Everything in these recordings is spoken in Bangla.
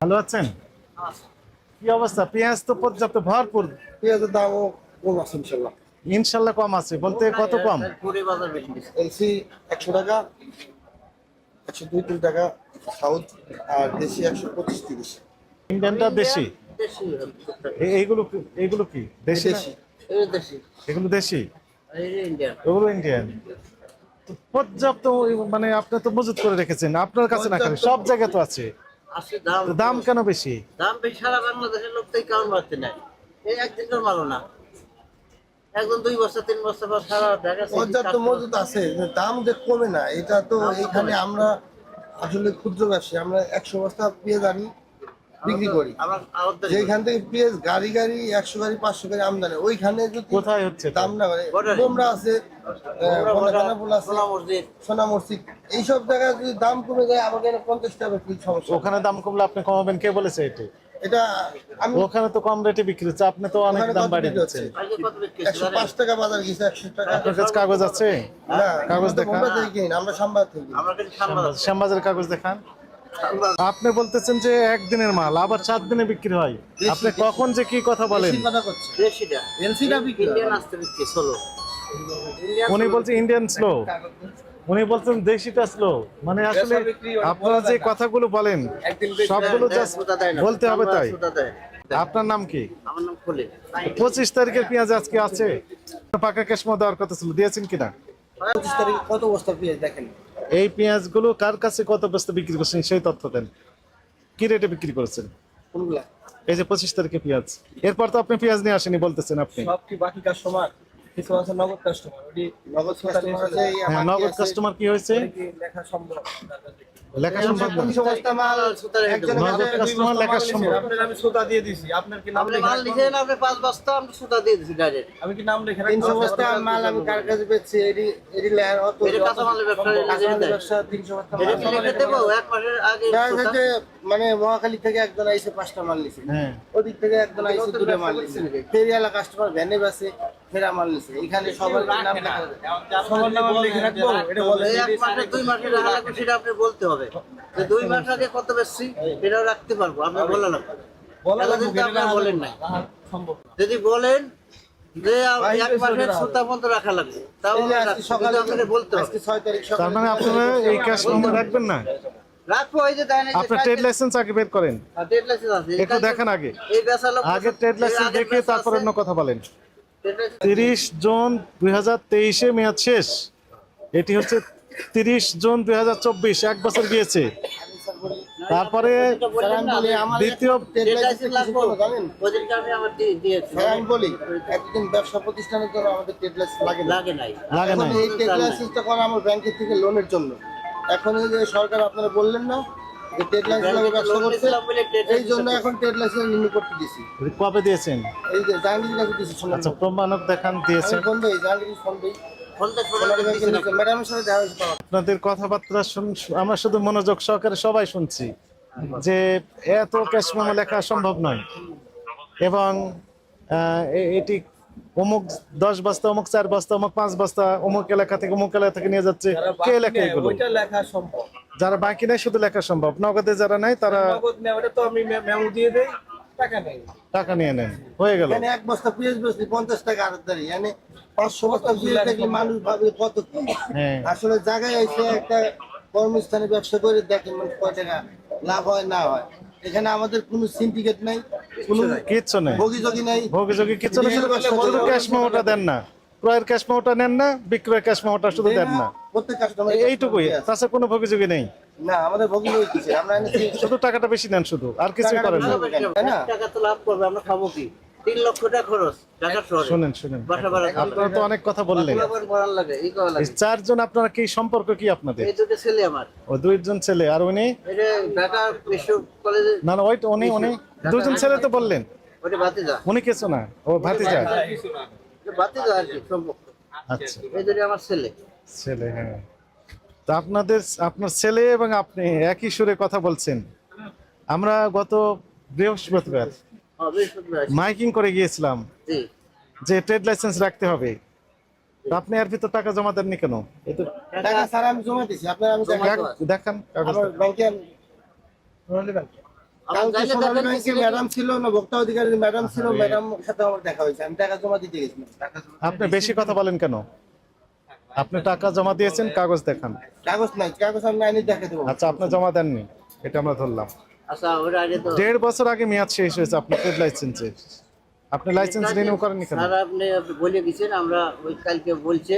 ভালো আছেন? কি অবস্থা? পেঁয়াজ তো পর্যাপ্ত ভরপুর। পেঁয়াজের দামও কম আছে ইনশাল্লাহ। ইনশাল্লাহ কম আছে বলতে কত কম? এলসি 100 টাকা, 102-3 টাকা সাউথ, আর দেশি 125-30। ইন্ডিয়ানটা দেশি? এইগুলো এইগুলো কি দেশি না? এগুলো দেশি, এগুলো ইন্ডিয়ান। তো পর্যাপ্ত মানে আপনি তো মজুত করে রেখেছেন আপনার কাছে না, খালি সব জায়গায় তো আছে। তো দাম কেন বেশি? দাম বেশি সারা বাংলাদেশের লোক তাই কারণ বাড়তে নাই। এই একদিনের মালও না, একজন 2 বছর 3 বছর পর সারা দেখা পর্যাপ্ত মজুত আছে, দাম যে কমে না এটা তো। এখানে আমরা আসলে ক্ষুদ্র ব্যবসায়ী, আমরা 100 বস্তা পেঁয়াজ আনি, বিক্রি করি। যেখান থেকে পেঁয়াজ গাড়ি গাড়ি 100 গাড়ি 500 গাড়ি আমদানি, ওইখানে যদি কোথায় হচ্ছে দাম না করে, তোমরা আছে সোনা মসজিদ, এইসব জায়গায় যদি দাম কমে যায় আমাদের 50 টাকা কি সমস্যা? ওখানে দাম কমলে আপনি কমাবেন, কে বলেছে এটা? এটা আমি ওখানে তো কম রেটে বিক্রি হচ্ছে, আপনি তো অনেক দাম বাড়িয়ে দিচ্ছেন। 105 টাকা বাজার গেছে, 100 টাকা। আপনার কাছে কাগজ আছে? না, কাগজ দেখান। আমরা থেকে কিনি, আমরা সাম্বাদ থেকে কিনি। শ্যামবাজারের কাগজ দেখান। আপনি বলতেছেন যে একদিনের মাল আবার 7 দিনে বিক্রি হয়, আপনি কখন যে কি কথা বলেন? উনি বলছে ইন্ডিয়ান স্লো, উনি বলছেন দেশিটা স্লো। মানে আসলে আপনারা যে কথাগুলো বলেন সবগুলো জাস্ট বলতে হবে তাই। আপনার নাম কি? আমার নাম খলিল। 25 তারিখের পেঁয়াজ আজকে আছে, পাকা ক্যাশমো দেওয়ার কথা ছিল, দিয়েছেন কিনা? 25 তারিখে কত বস্তা পেঁয়াজ দেখেন? এই পেঁয়াজগুলো কার কাছে কত বস্তা বিক্রি করছেন সেই তথ্য দেন। কি রেটে বিক্রি করেছেন কোনগুলা? এই যে 25 তারিখে পেঁয়াজ, এরপর তো আপনি পেঁয়াজ নিয়ে আসেনি বলতেছেন আপনি। সব কি বাকি কাস্টমার? কিছু আছে নগদ কাস্টমার, ওই নগদ কাস্টমার আছে। হ্যাঁ, নগদ কাস্টমার কি হয়েছে? লেখা সম্ভব, লেখা সম্ভব না। 300 বস্তা মাল একজন নগদ কাস্টমার লেখা সম্ভব। আপনার আমি সুতা দিয়ে দিছি, আপনার কি নাম আপনি লেখা? মাল লিখেন, আপনি 5 বস্তা আমি সুতা দিয়ে দিছি ডাইরেক্ট। আমি কি নাম লেখা? 300 বস্তা মাল আমি কার কাছে বেচছি, এডি লেয়ার অত এটা কাঁচামালের ব্যবসা, কাঁচামালের ব্যবসা। 300 বস্তা এটা মাল কি লিখে দেবো 1 মাসের আগে দেখা যাচ্ছে, মানে মহাখালী থেকে একজন আইসে 5টা মাল নিছে, হ্যাঁ, ওদিক থেকে একজন আইসে 2টা মাল নিছে, ফেরিয়ালা কাস্টমার ভ্যানে বাসে ফেরা মাল নিছে। এখানে সবার নাম লেখা আছে, সবার নাম লিখে রাখবো। এটা বলে এই 1 মাসের 2 মাসের রাখা লাগবে, সেটা আপনি বলতে হবে যে 2 মাস আগে কত বেশি, এটাও রাখতে পারবো। আপনি বলেন না, বলা লাগবে, কিন্তু আপনি বলেন নাই। সম্ভব না। যদি বলেন যে 1 মাসের সুতা পর্যন্ত রাখা লাগবে, তাও আজকে সকালে আপনাকে বলতে হবে। আজকে 6 তারিখ তার সকালে মানে আপনারা এই ক্যাশ মেমো রাখবেন না? রাখবো। এই যে দেন, এই যে আপনার ট্রেড লাইসেন্স আগে বের করেন, ট্রেড লাইসেন্স আছে, একটু দেখেন আগে। এই বেচা লোক আগে ট্রেড লাইসেন্স দেখে তারপর অন্য কথা বলেন। ট্রেড লাইসেন্স 30 জুন 2023-এ মেয়াদ শেষ, এটি হচ্ছে 30 জুন 2024, 1 বছর গিয়েছে। তারপরে দ্বিতীয় ট্রেড লাইসেন্স লাগবে, জানেন, ওদেরকে আমি আমার দিয়েছি। আমি বলি একদিন ব্যবসা প্রতিষ্ঠানের জন্য আমাদের ট্রেড লাইসেন্স লাগে না। লাগে নাই। লাগে না। এখন এই ট্রেড লাইসেন্সটা করা আমার ব্যাংকের থেকে লোনের জন্য। এখন এই যে সরকার আপনারা বললেন না যে ট্রেড লাইসেন্স লাগে ব্যবসা করতে, এই জন্য এখন ট্রেড লাইসেন্স রিনিউ করতে দিছি। কবে দিয়েছেন? এই যে জাহাঙ্গীর কাছে দিছি, শুনুন। আচ্ছা, প্রমাণক দেখান দিয়েছেন। ফোন দেই, জাহাঙ্গীর ফোন দেই, ফোনটা ম্যাডামের সাথে দেখা হয়েছে। আপনাদের কথাবার্তা আমরা শুধু মনোযোগ সহকারে সবাই শুনছি যে এত ক্যাশ মেমো লেখা সম্ভব নয়, এবং এটি অমুক 10 বস্তা, অমুক 4 বস্তা, অমুক 5 বস্তা, অমুক এলাকা থেকে অমুক এলাকা থেকে নিয়ে যাচ্ছে। কে লেখে এগুলো? ওইটা লেখা সম্ভব। যারা বাকি নাই শুধু লেখা সম্ভব, নগদে যারা নাই তারা নগদ নেই, ওটা তো আমি মেমো দিয়ে দেই, টাকা নেই। টাকা নিয়ে নেন, হয়ে গেল। মানে এক বস্তা পেঁয়াজ বেচলি 50 টাকা আড়তদারি, মানে 500 বস্তা পেঁয়াজ দেখলে মানুষ ভাবে কত কি। হ্যাঁ, আসলে জায়গায় এসে একটা কর্মস্থানে ব্যবসা করে দেখেন মানে কয় টাকা লাভ হয় না হয়। এখানে আমাদের কোনো সিন্ডিকেট নাই, কোনো কিচ্ছু নেই, ভোগীযোগী নাই। ভোগী কিচ্ছু নেই, শুধু ক্যাশ মেমোটা দেন না, ক্রয়ের ক্যাশ মেমোটা নেন না, বিক্রয়ের ক্যাশ মেমোটা শুধু দেন না, প্রত্যেক কাস্টমার এইটুকুই। তাছাড়া কোনো ভোগী নেই, না, আমাদের ভোগী হইতেছে আমরা এনেছি। শুধু টাকাটা বেশি নেন, শুধু আর কিছুই করেন না। তাই না? টাকা তো লাভ করবে, আমরা খাবো কি? 3 লক্ষ টাকা খরচ ঢাকা শহরে। শুনেন, বাসা ভাড়া আপনারা তো অনেক কথা বললেন। বলার লাগে, এই করা এই লাগে। 4 জন আপনারা কি সম্পর্ক কি আপনাদের? এই দুটো ছেলে আমার, ও 2 জন ছেলে, আর উনি? এটা ঢাকা বিশ্ব কলেজে, না না, উনি 2 জন ছেলে তো বললেন, ওটা ভাতিজা। উনি কিছু না, ও ভাতিজা। এটা ভাতিজা আর কি সম্পর্ক। আচ্ছা, এই দুটো আমার ছেলে। ছেলে, হ্যাঁ। তো আপনার ছেলে এবং আপনি একই সুরে কথা বলছেন। আমরা গত বৃহস্পতিবার বৃহস্পতিবার আছে। মাইকিং করে গিয়েছিলাম জি, যে ট্রেড লাইসেন্স রাখতে হবে, তো আপনি এর ভিতর টাকা জমা দেননি কেন? এই তো টাকা স্যার আমি জমা দিছি, আপনার আমি জমা দেখান কাগজ। আমার ব্যাংকে আমি রোনালী ব্যাংকে আপনার কালকে যাইলে সোনালী দেখেন ব্যাংকে facility- ম্যাডাম ছিল না, ভোক্তা অধিকারী ম্যাডাম ছিল, ম্যাডাম সাথে আমার দেখা হয়েছে, আমি টাকা জমা দিতে গেছিলাম। আপনি বেশি কথা বলেন কেন? আপনি টাকা জমা দিয়েছেন, কাগজ দেখান। কাগজ নাই, কাগজ আমি আইনি দেখে দেবো। আচ্ছা, আপনি জমা দেননি, এটা আমরা ধরলাম। আচ্ছা ওটা আগে তো 1.5 বছর আগে মেয়াদ শেষ হয়েছে আপনার ট্রেড লাইসেন্সের। আপনি লাইসেন্স রিনিউ করেননি কেন? স্যার আপনি বলে গেছেন, আমরা ওই কালকে বলছে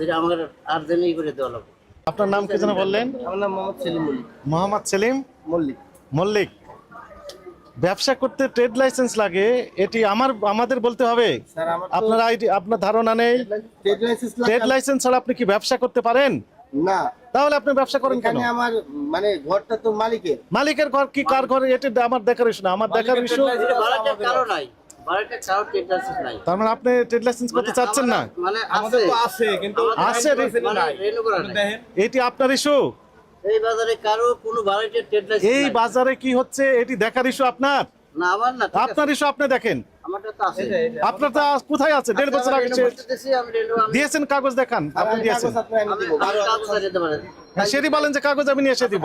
যে আমার আর্জেন্টই করে দেওয়া লাগবে। আপনার নাম কি যেন বললেন? আমার নাম মোহাম্মদ সেলিম মল্লিক। মোহাম্মদ সেলিম মল্লিক। মল্লিক। ব্যবসা করতে ট্রেড লাইসেন্স লাগে, এটি আমাদের বলতে হবে? স্যার আমার আপনার আইডি, আপনার ধারণা নেই? ট্রেড লাইসেন্স ট্রেড লাইসেন্স ছাড়া আপনি কি ব্যবসা করতে পারেন? না, তাহলে আপনি ব্যবসা করেন কেন? এখানে আমার মানে ঘরটা তো মালিকের। মালিকের ঘর কি কার ঘরে, এটা আমার দেখার ইস্যু না। আমার দেখার ইস্যু, বাড়িটার কারো নাই, বাড়িটার কারো ট্রেড লাইসেন্স নাই। তার মানে আপনি ট্রেড লাইসেন্স করতে চাচ্ছেন না? মানে আমাদের তো আছে কিন্তু আছে, মানে রেনু করা নাই। দেখেন এটি আপনার ইস্যু। এই বাজারে কারো কোনো বাড়িতে ট্রেড লাইসেন্স এই নাই। বাজারে কি হচ্ছে এটি দেখার ইস্যু আপনার? না আমার না, ঠিক আছে। আপনার ইস্যু আপনি দেখেন। আমারটা তো আছে। আপনার তো কোথায় আছে? 1.5 বছর আগে রেনু করতে দিছি, আমি রেনু দিয়েছেন, কাগজ দেখান। আপনি দিয়েছেন, কাগজ আপনি আইনি দেবো। কাগজ দিতে পারেন। সেটি বলেন যে কাগজ আমি নিয়ে এসে দিব।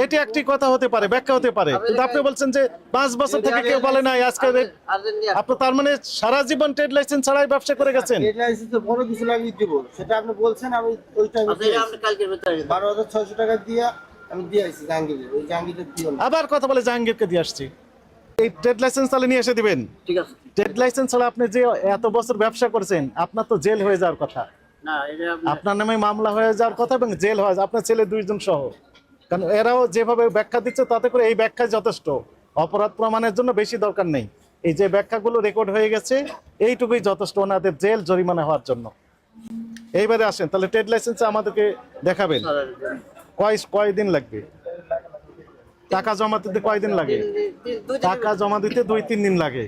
এটি একটি কথা হতে পারে, ব্যাখ্যা হতে পারে, কিন্তু আপনি বলছেন যে 5 বছর থেকে কেউ বলে নাই আজকে। আর্জেন্ট নিয়ে আপনি তার মানে সারা জীবন ট্রেড লাইসেন্স ছাড়াই ব্যবসা করে গেছেন। ট্রেড লাইসেন্স তো বড় কিছু লাগিয়ে দিব, সেটা আপনি বলছেন, আমি ওই টাইমে আপনি আপনি কালকের ভিতরে 12,600 টাকা দিয়ে আমি দিয়ে আসছি জাহাঙ্গীরের, ওই জাহাঙ্গীরের দিও না। আবার কথা বলে জাহাঙ্গীরকে দিয়ে আসছি। এই ট্রেড লাইসেন্স তাহলে নিয়ে এসে দিবেন। ঠিক আছে। ট্রেড লাইসেন্স ছাড়া আপনি যে এত বছর ব্যবসা করছেন, আপনার তো জেল হয়ে যাওয়ার কথা। না এটা আপনি আপনার নামে মামলা হয়ে যাওয়ার কথা এবং জেল হয়ে যায়, আপনার ছেলে 2 জন সহ। কারণ এরাও যেভাবে ব্যাখ্যা দিচ্ছে তাতে করে এই ব্যাখ্যা যথেষ্ট, অপরাধ প্রমাণের জন্য বেশি দরকার নেই। এই যে ব্যাখ্যাগুলো রেকর্ড হয়ে গেছে এইটুকুই যথেষ্ট ওনাদের জেল জরিমানা হওয়ার জন্য। এইবারে আসেন, তাহলে ট্রেড লাইসেন্স আমাদেরকে দেখাবেন। কয়দিন লাগবে? টাকা জমা দিতে কয়দিন লাগে? টাকা জমা দিতে 2-3 দিন লাগে,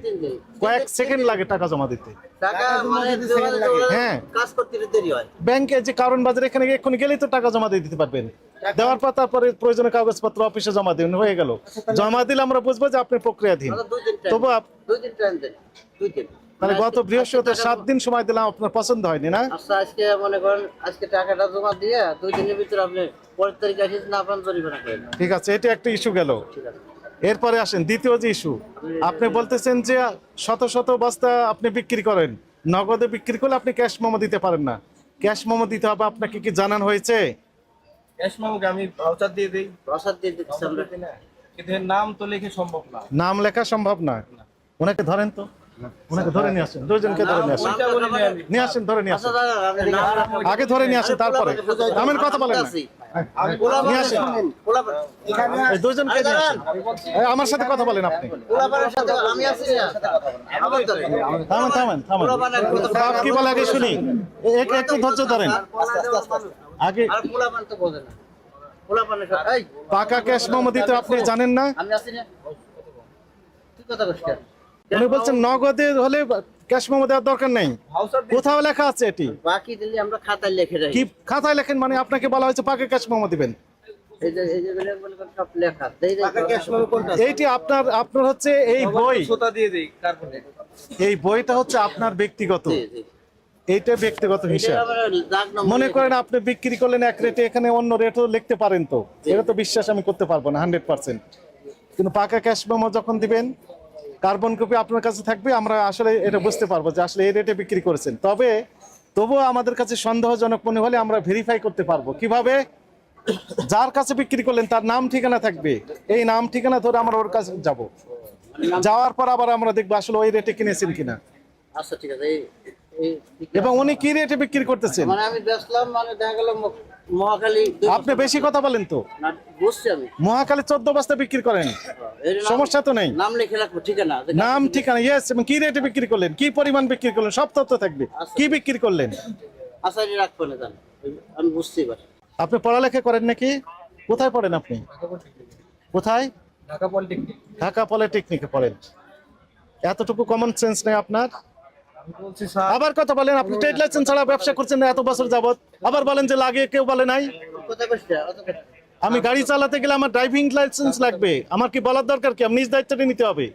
কয়েক সেকেন্ড লাগে টাকা জমা দিতে। টাকা মানে হ্যাঁ। কাজ করতে দেরি হয়। ব্যাংকে যে কারণ বাজার এখানে এক্ষুনি গেলেই তো টাকা জমা দিয়ে দিতে পারবেন। দেওয়ার পর তারপরে প্রয়োজনীয় কাগজপত্র অফিসে জমা দিন, হয়ে গেল। জমা দিলে আমরা বুঝবো যে আপনি প্রক্রিয়াধীন। মানে 2 দিন টাইম, তবু 2 দিন টাইম দেন, 2 দিন। তাহলে গত বৃহস্পতিবার 7 দিন সময় দিলাম, আপনার পছন্দ হয়নি না? আচ্ছা আজকে মনে করেন আজকে টাকাটা জমা দিয়ে 2 দিনের ভিতরে আপনি 5 তারিখ আসেন না, আপনি জরিমানা করেন। ঠিক আছে, এটা একটা ইস্যু গেল। ঠিক আছে। এরপরে আসেন দ্বিতীয় যে ইস্যু। আপনি বলতেছেন যে শত শত বস্তা আপনি বিক্রি করেন, নগদে বিক্রি করলে আপনি ক্যাশ মেমো দিতে পারেন না। ক্যাশ মেমো দিতে হবে, আপনাকে কি জানানো হয়েছে? ক্যাশ মামুকে আমি ভাউচার দিয়ে দেই, প্রসাদ দিয়ে দিচ্ছি আমরা। কিন্তু এর নাম তো লিখে সম্ভব না। নাম লেখা সম্ভব না। ওনাকে ধরেন তো, ওনাকে ধরে নিয়ে আসেন, 2 জনকে ধরে নিয়ে আসেন। ওইটা বলি না আমি। নিয়ে আসেন, ধরে নিয়ে আচ্ছা আসেন। দাদা আপনি নাম আগে ধরে নিয়ে আসেন, তারপরে আমের কথা বলেন না। আমি নিয়ে আসেন, এখানে এই 2 জনকে নিয়ে আসেন। এই আমার সাথে কথা বলেন আপনি। সাথে আমি আছি না। আমার ধরে। থামেন থামেন থামেন। বাপ কি বলে আগে শুনি। একটু ধৈর্য ধরেন আগে। আর পোলাপান তো বোঝে না। পোলাপানের সাথে এই পাকা ক্যাশ মেমো দিতে আপনি জানেন না? আমি আছি না। তুই কথা কইস কেন? উনি বলছেন নগদে হলে ক্যাশ মেমো দেওয়ার দরকার নেই। ভাউচার দিয়ে কোথাও লেখা আছে এটি? বাকি দিলে আমরা খাতায় লিখে রাখি। কি খাতায় লেখেন? মানে আপনাকে বলা হয়েছে পাকা ক্যাশ মেমো দিবেন। এই যে বলে সব লেখা দেই দেই। টাকা ক্যাশ মেমো কোনটা? এইটি আপনার হচ্ছে এই বই, সোতা দিয়ে দেই কার্বনে। এই বইটা হচ্ছে আপনার ব্যক্তিগত, জি জি। এইটা ব্যক্তিগত এটা হিসাব। আমরা দাগ নম্বর মনে করেন আপনি বিক্রি করলেন এক রেটে, এখানে অন্য রেটও লিখতে পারেন, তো এটা তো বিশ্বাস আমি করতে পারবো না 100%। কিন্তু পাকা ক্যাশ মেমো যখন দিবেন, কার্বন কপি আপনার কাছে থাকবে, আমরা আসলে এটা বুঝতে পারবো যে আসলে এই রেটে বিক্রি করেছেন। তবুও আমাদের কাছে সন্দেহজনক মনে হলে আমরা ভেরিফাই করতে পারবো। কিভাবে? যার কাছে বিক্রি করলেন তার নাম ঠিকানা থাকবে, এই নাম ঠিকানা ধরে আমরা ওর কাছে যাব, যাওয়ার পর আবার আমরা দেখবো আসলে ওই রেটে কিনেছেন কিনা আচ্ছা ঠিক আছে। এই এবং উনি কি রেটে বিক্রি করতেছেন। মানে আমি বেচলাম, মানে দেখা গেল মহাখালী আপনি বেশি কথা বলেন তো। না বুঝছি আমি। মহাখালী 14 বস্তা বিক্রি করেন, এর নাম- সমস্যা তো নেই। নাম লিখে রাখবো, ঠিক না? নাম ঠিকানা, ইয়েস, এবং কি রেটে বিক্রি করলেন, কি পরিমাণ বিক্রি করলেন, সব তথ্য থাকবে। কি বিক্রি করলেন? আচ্ছা এটা রাখবো না, জান আমি বুঝছি এবার। আপনি পড়ালেখা করেন নাকি? কোথায় পড়েন আপনি? কোথায়? ঢাকা পলিটেকনিক। ঢাকা পলিটেকনিকে পড়েন। এতটুকু কমন সেন্স নেই আপনার? আমি বলছি স্যার, আবার কথা বলেন, আপনি ট্রেড লাইসেন্স ছাড়া ব্যবসা করছেন না এত বছর যাবত, আবার বলেন যে লাগে, কেউ বলে নাই। কোথায় বসছে অত কথা? আমি গাড়ি চালাতে গেলে আমার ড্রাইভিং লাইসেন্স লাগবে, আমার কি বলার দরকার কি? আমি নিজ দায়িত্বটা নিতে হবে।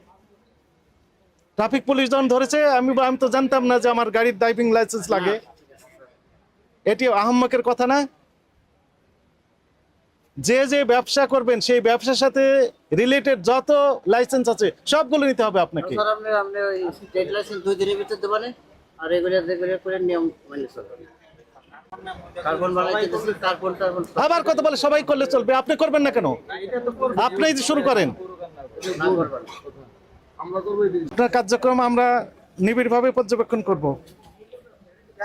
ট্রাফিক পুলিশ যখন ধরেছে আমি তো জানতাম না যে আমার গাড়ির ড্রাইভিং লাইসেন্স লাগে। এটি আহম্মকের কথা না? যে যে ব্যবসা করবেন সেই ব্যবসার সাথে রিলেটেড যত লাইসেন্স আছে সবগুলো নিতে হবে আপনাকে। স্যার আপনি ওই ট্রেড লাইসেন্স 2 দিনের ভিতর দেবেন আর রেগুলার করে নিয়ম মেনে চলবেন। কার্বন বানাইতে কার্বন আবার কথা বলে সবাই করলে চলবে, আপনি করবেন না কেন? আপনি যে শুরু করেন না করবেন। আপনার কার্যক্রম আমরা নিবিড়ভাবে পর্যবেক্ষণ করব।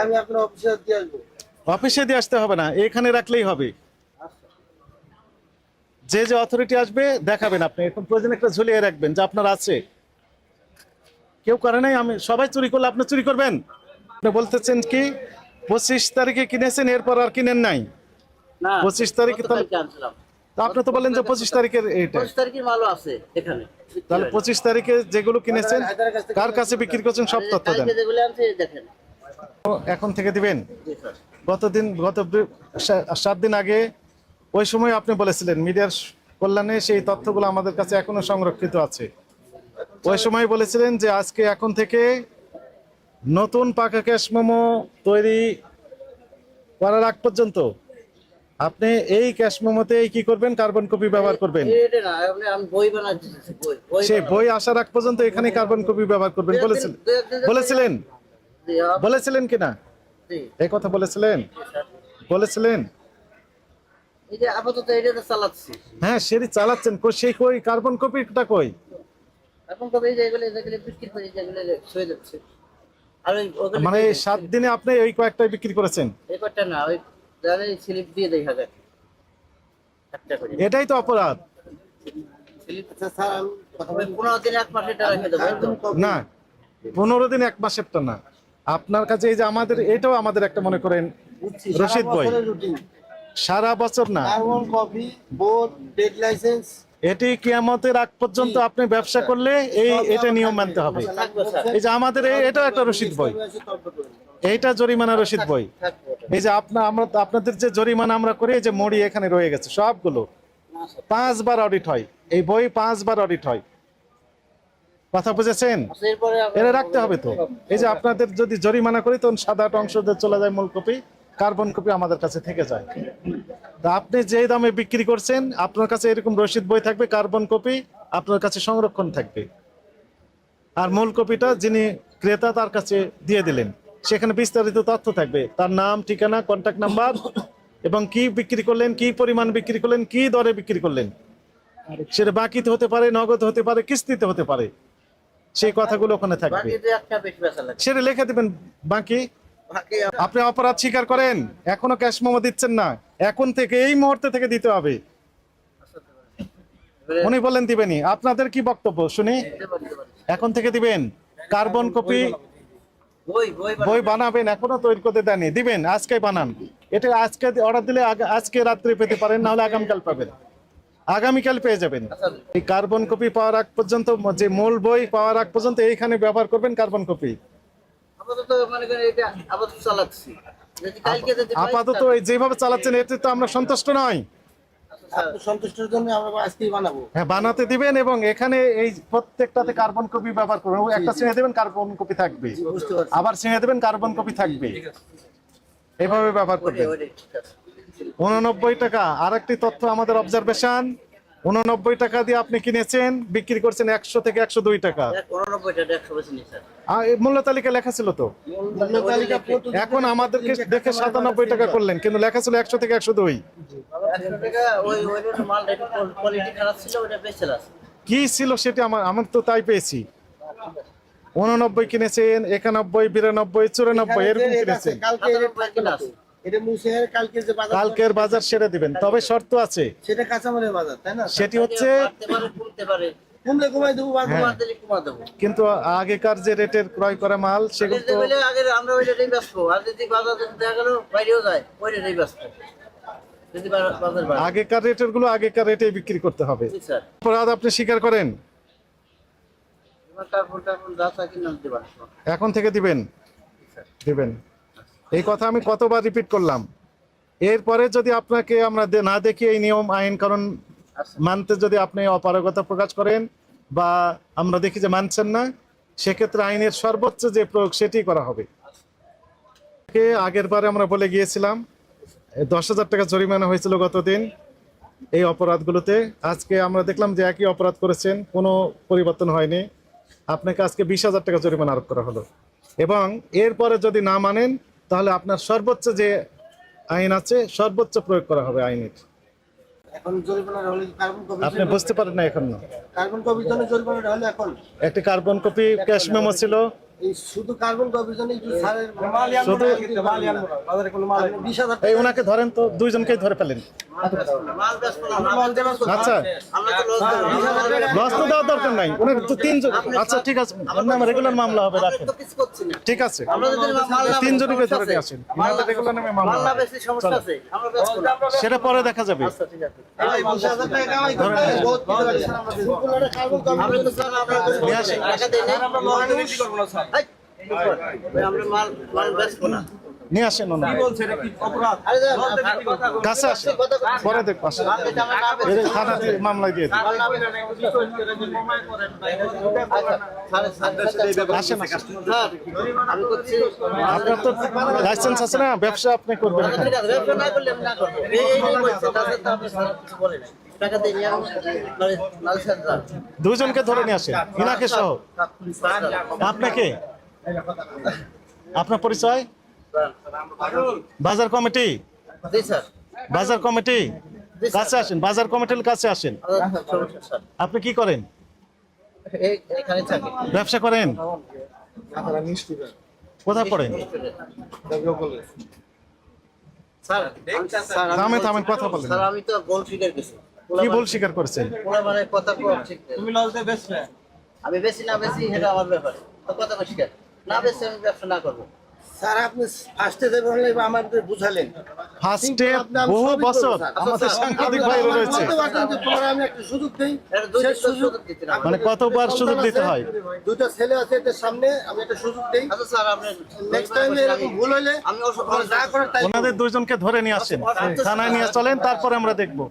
আমি আপনার অফিসে দিয়ে আসবো। অফিসে দিয়ে আসতে হবে না, এখানে রাখলেই হবে। যে যে অথরিটি আসবে দেখাবেন, আপনি এখন প্রয়োজন একটা ঝুলিয়ে রাখবেন যে আপনার আছে। কেউ করে নাই, আমি সবাই চুরি করলে আপনি চুরি করবেন? আপনি বলতেছেন কি 25 তারিখে কিনেছেন, এরপর আর কিনেন নাই? না 25 তারিখে তাহলে আনছিলাম। তো আপনি তো বললেন যে 25 তারিখের এইটা, 25 তারিখের মালও আছে এখানে। তাহলে 25 তারিখে যেগুলো কিনেছেন কার কাছে বিক্রি করছেন সব তথ্য দেন। কালকে যেগুলো আনছে দেখেন। এখন থেকে দিবেন? জি স্যার। গত 7 দিন আগে ওই সময় আপনি বলেছিলেন মিডিয়ার কল্যাণে সেই তথ্যগুলো আমাদের কাছে এখনো সংরক্ষিত আছে। ওই সময় বলেছিলেন যে আজকে এখন থেকে নতুন পাকা ক্যাশ মেমো তৈরি করার আগ পর্যন্ত আপনি এই ক্যাশ মেমোতে কি করবেন, কার্বন কপি ব্যবহার করবেন। এটা না আমি বই বানাচ্ছি, বই সেই বই আসার আগ পর্যন্ত এখানে কার্বন কপি ব্যবহার করবেন বলেছিলেন, জি, বলেছিলেন কিনা? জি, এই কথা বলেছিলেন? স্যার। বলেছিলেন? এই যে আপাতত এটা চালাচ্ছি। হ্যাঁ সেটি চালাচ্ছেন, সেই কই কার্বন কপিটা কই? এখন কবে যেগুলো বিক্রি করি যেগুলো হয়ে যাচ্ছে। আর ওই মানে 7 দিনে আপনি ওই কয়েকটাই বিক্রি করেছেন? এই কয়টা না, ওই যারা স্লিপ দিয়ে দেয় হাজার একটা করে এটাই তো অপরাধ। স্লিপ। আচ্ছা স্যার, আমি কথা বলি। 15 দিন 1 মাস এটা রেখে দেবো একদম। না 15 দিন 1 মাসেরটা না, আপনার কাছে এই যে আমাদের এটাও আমাদের একটা মনে করেন রশিদ বই, রুটিন সারা বছর না, carbon copy, board, trade licence এটি কিয়ামতের আগ পর্যন্ত আপনি ব্যবসা করলে এটা নিয়ম মানতে হবে। থাকবে স্যার, এই যে আমাদের এটাও একটা রশিদ বই, এইটা জরিমানা রশিদ বই। থাকবে। এই যে আপনাদের যে জরিমানা আমরা করি, এই যে মড়ি এখানে রয়ে গেছে সবগুলো, না স্যার। 5 বার অডিট হয় এই বই, 5 বার অডিট হয়। কথা বুঝেছেন? আচ্ছা, এরপরে এটা রাখতে হবে তো। এই যে আপনাদের যদি জরিমানা করি তখন সাদাটা অংশ চলে যায় মূল কপি, কার্বন কপি আমাদের কাছে থেকে যায়। তা আপনি যে দামে বিক্রি করছেন আপনার কাছে এরকম রসিদ বই থাকবে, কার্বন কপি আপনার কাছে সংরক্ষণ থাকবে, আর মূল কপিটা যিনি ক্রেতা তার কাছে দিয়ে দিলেন, সেখানে বিস্তারিত তথ্য থাকবে, তার নাম, ঠিকানা, কন্ট্যাক্ট নাম্বার এবং কি বিক্রি করলেন, কি পরিমাণ বিক্রি করলেন, কি দরে বিক্রি করলেন, সেটা বাকিতে হতে পারে, নগদ হতে পারে, কিস্তিতে হতে পারে, সেই কথাগুলো ওখানে থাকবে। বাকি যে একটা বেশি বেচা লাগে। সেটা লিখে দিবেন। বাকি বাকি আপনি অপরাধ স্বীকার করেন, এখনো ক্যাশ মেমো দিচ্ছেন না, এখন থেকে এই মুহূর্তে থেকে দিতে হবে। উনি বলেন দিবেনি, আপনাদের কি বক্তব্য শুনি? এখন থেকে দিবেন কার্বন কপি, বই বই বানাবেন, এখনো তৈরি করতে দেননি, দিবেন আজকে বানান। এটা আজকে অর্ডার দিলে আজকে রাত্রে পেতে পারেন, না হলে আগামীকাল পাবেন, আগামীকাল পেয়ে যাবেন। এই কার্বন কপি পাওয়ার আগ পর্যন্ত, যে মূল বই পাওয়ার আগ পর্যন্ত এইখানে ব্যবহার করবেন কার্বন কপি। আপাতত মনে করেন এটা আপাতত চালাচ্ছি, যদি কালকে যদি পাই, আপাতত এই যেভাবে চালাচ্ছেন এতে তো আমরা সন্তুষ্ট নই। আচ্ছা, স্যার। আপনি সন্তুষ্টের জন্য আমরা আজকেই বানাবো। হ্যাঁ বানাতে দিবেন, এবং এখানে এই প্রত্যেকটাতে কার্বন কপি ব্যবহার করবেন। একটা ছিঁড়ে দেবেন কার্বন কপি থাকবে, বুঝতে পারছি। আবার ছিঁড়ে দেবেন কার্বন কপি থাকবে, এইভাবে ব্যবহার করবেন। ওইটাই ঠিক আছে। 89 টাকা আরেকটি তথ্য আমাদের অবজারভেশন, 89 টাকা দিয়ে আপনি কিনেছেন, বিক্রি করছেন 100 থেকে 102 টাকা। 89 টা 100 বেশি নেই স্যার। আর এই মূল্য তালিকা লেখা ছিল তো, মূল্য তালিকা প্রতিদিন এখন আমাদেরকে দেখে 97 টাকা করলেন, কিন্তু লেখা ছিল 100 থেকে 102। 100 টাকা ওই মাল একটু কোয়ালিটি খারাপ ছিল, ওটা বেচে আছে। কি ছিল সেটা আমার তো তাই পেয়েছি। 89 কিনেছেন, 91, 92, 94 এরকম কিনেছেন। কালকে এটা থাকবে না তো। এটা মুছে কালকে যে বাজার কালকের বাজার সেরে দিবেন, তবে শর্ত আছে, সেটা কাঁচামালের বাজার, তাই না? সেটি হচ্ছে বাড়তে পারে, কমতে পারে, কমলে কমাই দেবো, বাজার কমা দিলে কমা দেবো। কিন্তু আগেকার যে রেটের ক্রয় করা মাল সেগুলো তো যেগুলো আগে আমরা ওইটাই বেচবো, আর যদি বাজার যদি দেখা গেল বাইরেও যায় ওইটাই বেচবো, যদি বাজার বাড়ে। আগেকার রেটের গুলো আগেকার রেটে বিক্রি করতে হবে। জি স্যার। অপরাধ আপনি স্বীকার করেন, এবার কার্বন যা চা কিনে আনতে পারবো। এখন থেকে দিবেন, দিবেন। এই কথা আমি কতবার রিপিট করলাম। এরপরে যদি আপনাকে আমরা না দেখি এই নিয়ম আইন কারণ মানতে যদি আপনি অপারগতা প্রকাশ করেন, বা আমরা দেখি যে মানছেন না, সেক্ষেত্রে আইনের সর্বোচ্চ যে প্রয়োগ সেটি করা হবে। আগের বারে আমরা বলে গিয়েছিলাম 10,000 টাকা জরিমানা হয়েছিল গতদিন, এই অপরাধগুলোতে। আজকে আমরা দেখলাম যে একই অপরাধ করেছেন, কোনো পরিবর্তন হয়নি। আপনাকে আজকে 20,000 টাকা জরিমানা আরোপ করা হলো, এবং এরপরে যদি না মানেন তাহলে আপনার সর্বোচ্চ যে আইন আছে সর্বোচ্চ প্রয়োগ করা হবে আইনের। এখন জরিমানা হলে কার্বন কপি, আপনি বুঝতে পারেন না এখনো? কার্বন কপির জন্য জরিমানা হলে এখন একটি কার্বন কপি ক্যাশ মেমো ছিল, এই শুধু কার্বন কপির জন্য একটু স্যারের শুধু বাজারে কোনো মাল 20,000 এই ওনাকে ধরেন তো, দুইজনকেই ধরে ফেলেন। মাল বেচবো না, মাল বেচবো না। আচ্ছা, আমরা তো লস দেবো। লস তো দেওয়ার দরকার নাই, উনি তো তিনজন। আচ্ছা ঠিক আছে, আপনার রেগুলার মামলা হবে, আমরা রাখেন। তো কিছু করছি না। ঠিক আছে, আমরা যদি মাল না তিনজনকে বেচি, ধরে নিয়ে আসেন, ইনাদের রেগুলার নামে মামলা মাল না হবে। বেশি সমস্যা আছে, আমরা বেচবো না। সেটা পরে দেখা যাবে। আচ্ছা ঠিক আছে। এই 20,000 টাকা কামাই করতে বহুত কিছু আছে আমাদের। শুক্রবারে কার্বন কপি আমরা তো স্যার আমরা নিয়ে আসেন। টাকা দেই না। আমরা বিক্রি করবো না স্যার। এই, আমরা মাল বেচবো না। নিয়ে আসেন ওনাকে, কি বলছে এটা কি অপরাধ? আরে দেন, কাছে আসেন, পরে দেখবো, আসেন। মাল যেটা আমরা না বেচি, এই থানাতে মামলায় দিয়ে দিন। মাল না বেচি। আসেন, আসেন। স্যার, আমি করছি। আপনার তো লাইসেন্স আছে না, ব্যবসা আপনি করবেন আচ্ছা, এখানে। ঠিক আছে, ব্যবসা না করলে আমি না করবো। এই বলছে, তাদের তো আপনি স্যার কিছু বলেন নাই। টাকা দিয়ে নিয়ে আমি লাইসেন্স যান। দুইজনকে ধরে নিয়ে আসেন, ইনাকে সহ। আপনাকে, আপনার পরিচয়? বাজার কমিটি, জি স্যার। বাজার কমিটি কাছে আসেন, বাজার কমিটির কাছে আসেন। সমস্যা স্যার। আপনি কি করেন? এখানে থাকি। ব্যবসা করেন? কোথায় পড়েন? স্যার, স্যার, থামেন, থামেন, কথা বলেন। স্যার, আমি তো গোল ফিগার গেছি। কি ভুল স্বীকার করছেন? পোলা মানে কথা কম ঠিক নেই। তুমি লস দিয়ে বেচবে? আমি বেশি না বেশি এটা আমার ব্যাপার। তো কথা কম শিকার। না বেশি আমি ব্যবসা না করবো। স্যার আপনি আসতে দেবেন হলে আমাদের বুঝালেন ফার্স্টে বহু বছর আমাদের সাংবাদিক ভাইরা রয়েছে, বলতে পারতেন যে তোমার আমি একটা সুযোগ দেই। এটা দুই সেই সুযোগ দিতে না। মানে কতবার সুযোগ দিতে হয়? দুটো ছেলে আছে এদের সামনে, আমি একটা সুযোগ দেই। আচ্ছা স্যার, আপনি নেক্সট টাইম এরকম ভুল হলে আমি আমার যা করার তাই করব। ওনাদের দুইজনকে ধরে নিয়ে আসেন, থানায় নিয়ে চলেন, তারপরে আমরা দেখবো।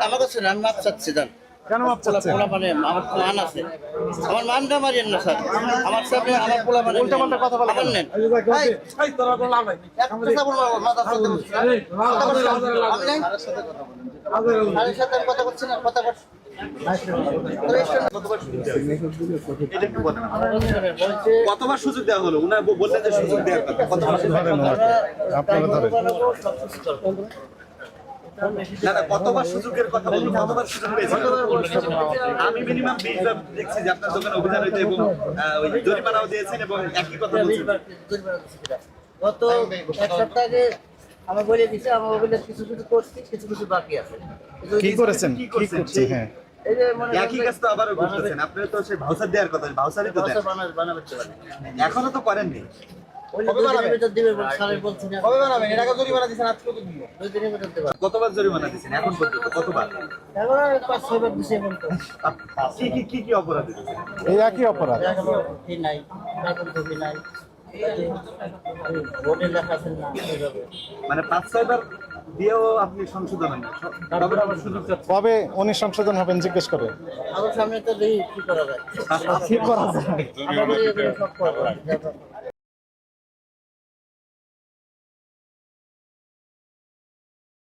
আমার কাছে না, আমি মাপ চাচ্ছি জান। কেন মাপ চাচ্ছেন? পোলা মানে আমার মান আছে। আমার মানটা মারিয়েন না স্যার। আমার সামনে আমার পোলা মানে উল্টাপাল্টা কথা বলেন কেন? নেন। এই তোরা কোনো লাভ নাই। একটা বলবো মাথা সাথে বলছি। কথা বলছি আমি নাই। আরে সাথে আমি কথা বলছি না, কথা বলছি। কতবার সুযোগ দেওয়া হলো? উনার বললেন যে সুযোগ দেওয়ার কথা। কতবার সুযোগ? ধরেন ওনাকে, আপনারা ধরেন। না না, কতবার সুযোগের কথা বলুন, কতবার সুযোগ পেয়েছেন? আমি মিনিমাম 20 বার দেখছি যে আপনার দোকানে অভিযান হয়েছে এবং ওই জরিমানাও দিয়েছেন এবং একই কথা বলছেন। গত এক সপ্তাহ আগে আমি বলে দিছি, আমার বলে কিছু কিছু করছি, কিছু কিছু বাকি আছে। কি করেছেন? কি কি করছেন? করছি? হ্যাঁ, এই যে মনে একই কাজ তো আবারও করতেছেন। আপনার তো সেই ভাউচার দেওয়ার কথা, ভাউচারই তো দেন। বানাতে পারে। এখনো তো করেননি। ওই যে দুই দিনের ভিতর দিবে বলে স্যারের বলছি না। কবে বানাবেন? এর আগে জরিমানা দিছেন, আজকে কত দিবেন? দুই দিনের ভিতর দিতে পারে। কতবার জরিমানা দিয়েছেন এখন পর্যন্ত? কতবার? এখন 5-6 বার দিছে এখন তো। কি অপরাধ দিয়েছেন? এই একই অপরাধ। এখনো ঠিক নাই, কার্বন কপি নাই। বোর্ডে লেখা আছে না, এইভাবে। মানে 5-6 বার দিয়েও আপনি সংশোধন হন না। তবে আবার সুযোগ চাচ্ছেন। কবে উনি সংশোধন হবেন জিজ্ঞেস করে? আমার সামনে তো দেখি কি করা যায়। কি করা যায়? আমরা বলি এগুলো সব করা যায়।